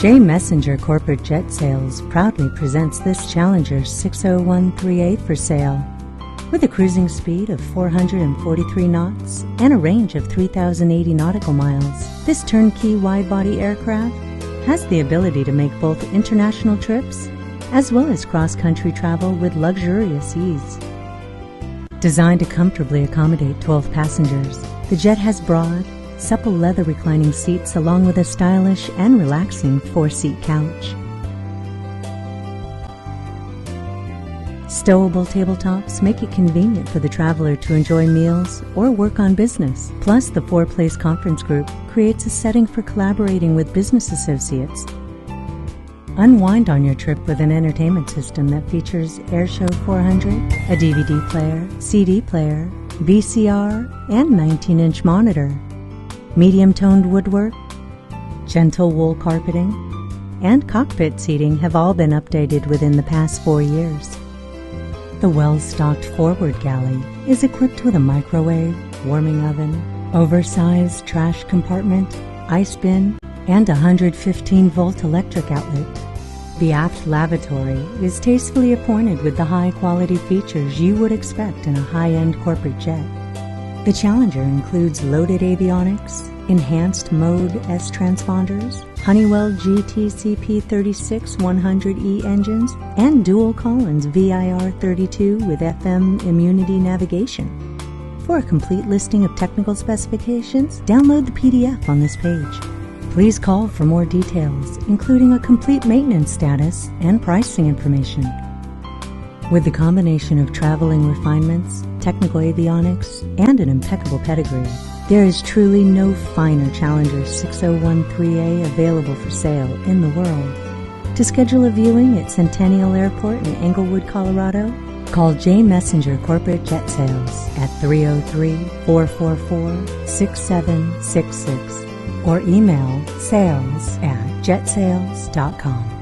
J. Messenger Corporate Jet Sales proudly presents this Challenger 60138 for sale. With a cruising speed of 443 knots and a range of 3,080 nautical miles, this turnkey wide-body aircraft has the ability to make both international trips as well as cross-country travel with luxurious ease. Designed to comfortably accommodate 12 passengers, the jet has broad, supple leather reclining seats along with a stylish and relaxing 4-seat couch. Stowable tabletops make it convenient for the traveler to enjoy meals or work on business. Plus, the 4-place conference group creates a setting for collaborating with business associates. Unwind on your trip with an entertainment system that features Airshow 400, a DVD player, CD player, VCR, and 19-inch monitor. Medium-toned woodwork, gentle wool carpeting, and cockpit seating have all been updated within the past 4 years. The well-stocked forward galley is equipped with a microwave, warming oven, oversized trash compartment, ice bin, and a 115-volt electric outlet. The aft lavatory is tastefully appointed with the high-quality features you would expect in a high-end corporate jet. The Challenger includes loaded avionics, enhanced Mode S transponders, Honeywell GTCP36-100E engines, and dual Collins VIR32 with FM immunity navigation. For a complete listing of technical specifications, download the PDF on this page. Please call for more details, including a complete maintenance status and pricing information. With the combination of traveling refinements, technical avionics, and an impeccable pedigree, there is truly no finer Challenger 60138 available for sale in the world. To schedule a viewing at Centennial Airport in Englewood, Colorado, call J. Messenger Corporate Jet Sales at 303-444-6766 or email sales@jetsales.com.